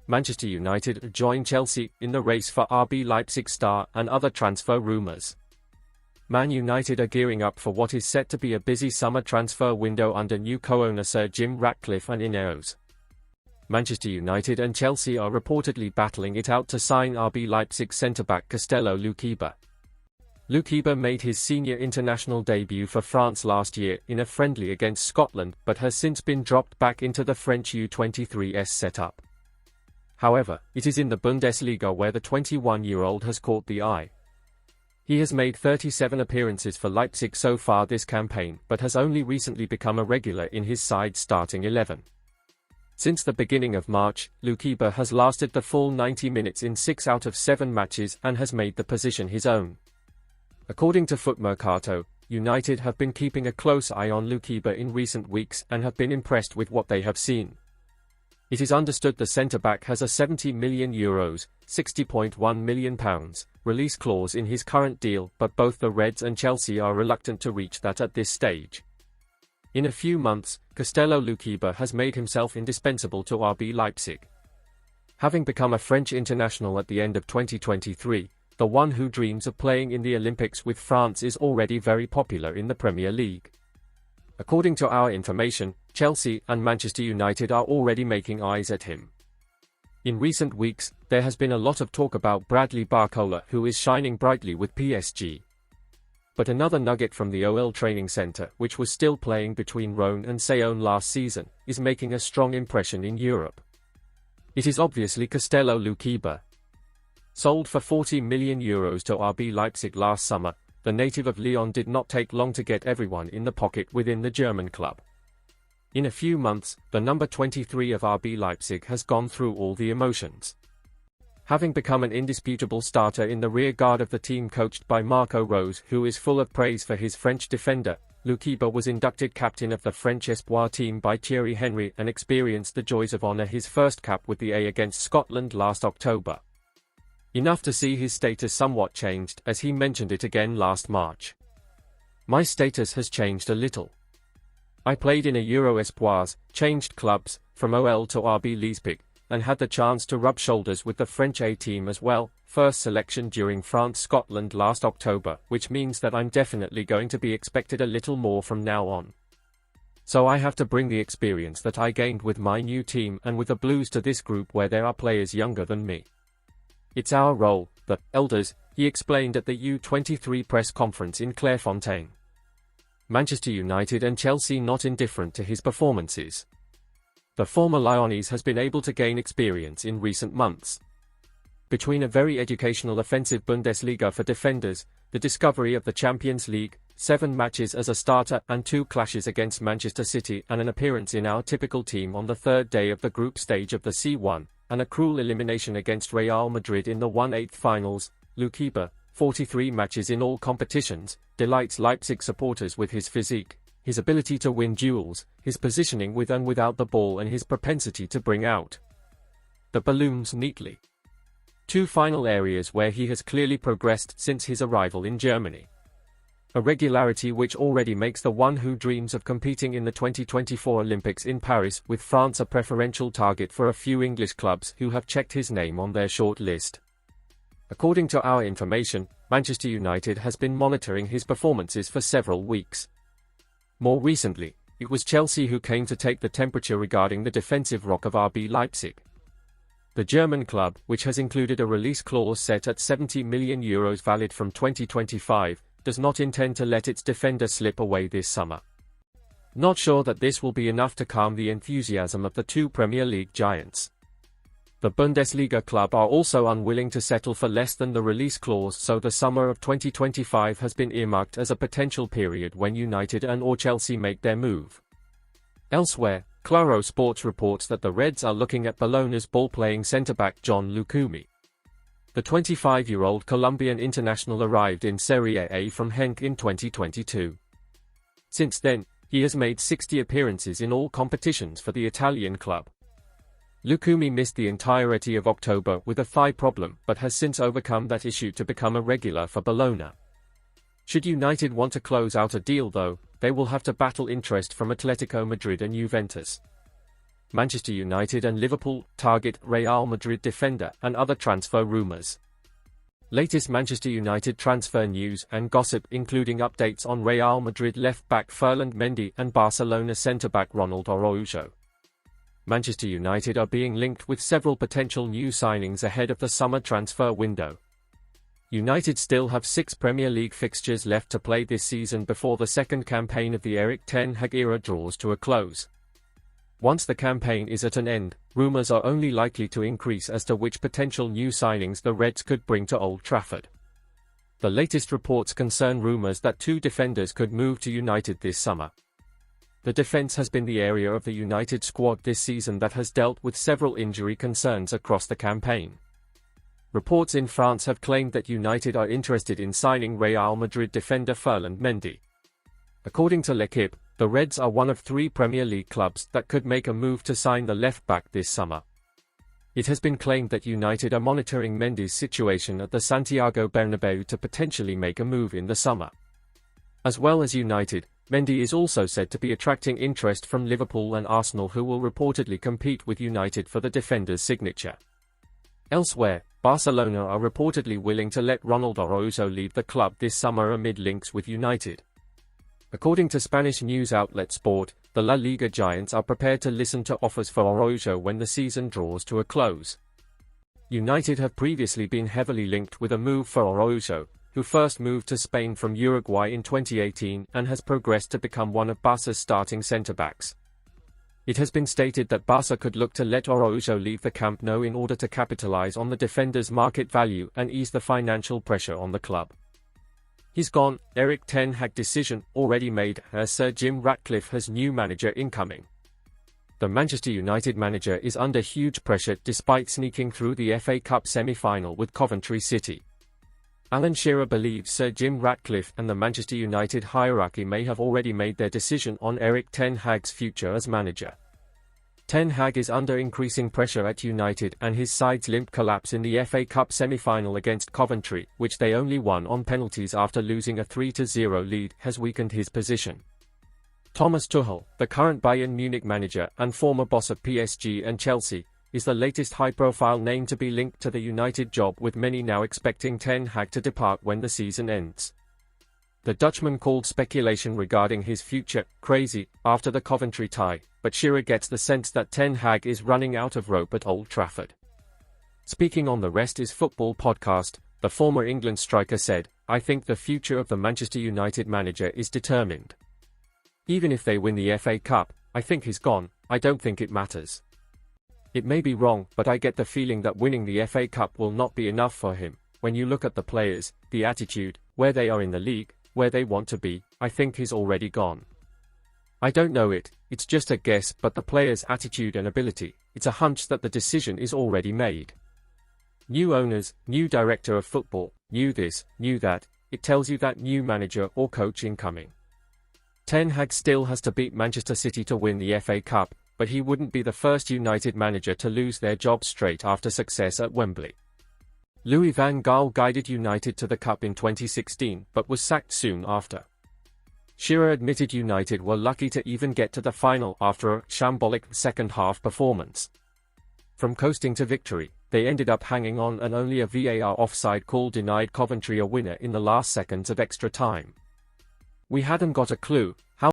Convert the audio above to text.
Manchester United join Chelsea in the race for RB Leipzig star and other transfer rumours. Man United are gearing up for what is set to be a busy summer transfer window under new co-owner Sir Jim Ratcliffe and INEOS. Manchester United and Chelsea are reportedly battling it out to sign RB Leipzig centre-back Castello Lukeba. Lukeba made his senior international debut for France last year in a friendly against Scotland but has since been dropped back into the French U23s setup. However, it is in the Bundesliga where the 21-year-old has caught the eye. He has made 37 appearances for Leipzig so far this campaign but has only recently become a regular in his side's starting 11. Since the beginning of March, Lukeba has lasted the full 90 minutes in 6 out of 7 matches and has made the position his own. According to Footmercato, United have been keeping a close eye on Lukeba in recent weeks and have been impressed with what they have seen. It is understood the centre-back has a €70 million, £60.1 million, release clause in his current deal, but both the Reds and Chelsea are reluctant to reach that at this stage. In a few months, Castello Lukeba has made himself indispensable to RB Leipzig. Having become a French international at the end of 2023, the one who dreams of playing in the Olympics with France is already very popular in the Premier League. According to our information, Chelsea and Manchester United are already making eyes at him. In recent weeks, there has been a lot of talk about Bradley Barcola, who is shining brightly with PSG. But another nugget from the OL training centre, which was still playing between Rhône and Sayonne last season, is making a strong impression in Europe. It is obviously Castello Lukeba. Sold for €40 million to RB Leipzig last summer, the native of Lyon did not take long to get everyone in the pocket within the German club. In a few months, the number 23 of RB Leipzig has gone through all the emotions. Having become an indisputable starter in the rear guard of the team coached by Marco Rose, who is full of praise for his French defender, Lukeba was inducted captain of the French Espoir team by Thierry Henry and experienced the joys of honour his first cap with the A against Scotland last October. Enough to see his status somewhat changed, as he mentioned it again last March. My status has changed a little. I played in a Euro Espoirs, changed clubs, from OL to RB Leipzig, and had the chance to rub shoulders with the French A team as well, first selection during France-Scotland last October, which means that I'm definitely going to be expected a little more from now on. So I have to bring the experience that I gained with my new team and with the Blues to this group where there are players younger than me. It's our role, the elders, he explained at the U23 press conference in Clairefontaine. Manchester United and Chelsea not indifferent to his performances. The former Lyonnais has been able to gain experience in recent months. Between a very educational offensive Bundesliga for defenders, the discovery of the Champions League, 7 matches as a starter and 2 clashes against Manchester City and an appearance in our typical team on the 3rd day of the group stage of the C1, and a cruel elimination against Real Madrid in the 1/8 finals, Lukeba, 43 matches in all competitions, delights Leipzig supporters with his physique, his ability to win duels, his positioning with and without the ball and his propensity to bring out the balloons neatly. 2 final areas where he has clearly progressed since his arrival in Germany. A regularity which already makes the one who dreams of competing in the 2024 Olympics in Paris with France a preferential target for a few English clubs who have checked his name on their short list. According to our information, Manchester United has been monitoring his performances for several weeks. More recently, it was Chelsea who came to take the temperature regarding the defensive rock of RB Leipzig. The German club, which has included a release clause set at €70 million valid from 2025, does not intend to let its defender slip away this summer. Not sure that this will be enough to calm the enthusiasm of the 2 Premier League giants. The Bundesliga club are also unwilling to settle for less than the release clause, so the summer of 2025 has been earmarked as a potential period when United and/or Chelsea make their move. Elsewhere, Claro Sports reports that the Reds are looking at Bologna's ball-playing centre-back John Lukumi. The 25-year-old Colombian international arrived in Serie A from Genk in 2022. Since then, he has made 60 appearances in all competitions for the Italian club. Lukumi missed the entirety of October with a thigh problem but has since overcome that issue to become a regular for Bologna. Should United want to close out a deal though, they will have to battle interest from Atletico Madrid and Juventus. Manchester United and Liverpool target Real Madrid defender and other transfer rumours. Latest Manchester United transfer news and gossip, including updates on Real Madrid left-back Ferland Mendy and Barcelona centre-back Ronald Araujo. Manchester United are being linked with several potential new signings ahead of the summer transfer window. United still have 6 Premier League fixtures left to play this season before the second campaign of the Erik ten Hag era draws to a close. Once the campaign is at an end, rumours are only likely to increase as to which potential new signings the Reds could bring to Old Trafford. The latest reports concern rumours that 2 defenders could move to United this summer. The defence has been the area of the United squad this season that has dealt with several injury concerns across the campaign. Reports in France have claimed that United are interested in signing Real Madrid defender Ferland Mendy. According to L'Equipe, the Reds are one of 3 Premier League clubs that could make a move to sign the left-back this summer. It has been claimed that United are monitoring Mendy's situation at the Santiago Bernabeu to potentially make a move in the summer. As well as United, Mendy is also said to be attracting interest from Liverpool and Arsenal, who will reportedly compete with United for the defender's signature. Elsewhere, Barcelona are reportedly willing to let Ronald Araujo leave the club this summer amid links with United. According to Spanish news outlet Sport, the La Liga giants are prepared to listen to offers for Araujo when the season draws to a close. United have previously been heavily linked with a move for Araujo, who first moved to Spain from Uruguay in 2018 and has progressed to become one of Barca's starting centre-backs. It has been stated that Barca could look to let Araujo leave the Camp Nou in order to capitalise on the defender's market value and ease the financial pressure on the club. He's gone, Erik ten Hag decision already made, as Sir Jim Ratcliffe has new manager incoming. The Manchester United manager is under huge pressure despite sneaking through the FA Cup semi-final with Coventry City. Alan Shearer believes Sir Jim Ratcliffe and the Manchester United hierarchy may have already made their decision on Erik ten Hag's future as manager. Ten Hag is under increasing pressure at United, and his side's limp collapse in the FA Cup semi-final against Coventry, which they only won on penalties after losing a 3-0 lead, has weakened his position. Thomas Tuchel, the current Bayern Munich manager and former boss of PSG and Chelsea, is the latest high-profile name to be linked to the United job, with many now expecting ten Hag to depart when the season ends. The Dutchman called speculation regarding his future crazy after the Coventry tie, but Shearer gets the sense that ten Hag is running out of rope at Old Trafford. Speaking on the Rest is Football podcast, the former England striker said, "I think the future of the Manchester United manager is determined. Even if they win the FA Cup, I think he's gone. I don't think it matters. It may be wrong, but I get the feeling that winning the FA Cup will not be enough for him. When you look at the players, the attitude, where they are in the league, where they want to be, I think he's already gone. I don't know it's just a guess, but the players' attitude and ability, it's a hunch that the decision is already made. New owners, new director of football, new this, new that, it tells you that new manager or coach incoming. Ten Hag still has to beat Manchester City to win the FA Cup, but he wouldn't be the first United manager to lose their job straight after success at Wembley. Louis van Gaal guided United to the Cup in 2016 but was sacked soon after. Shearer admitted United were lucky to even get to the final after a shambolic second-half performance. From coasting to victory, they ended up hanging on, and only a VAR offside call denied Coventry a winner in the last seconds of extra time. We hadn't got a clue how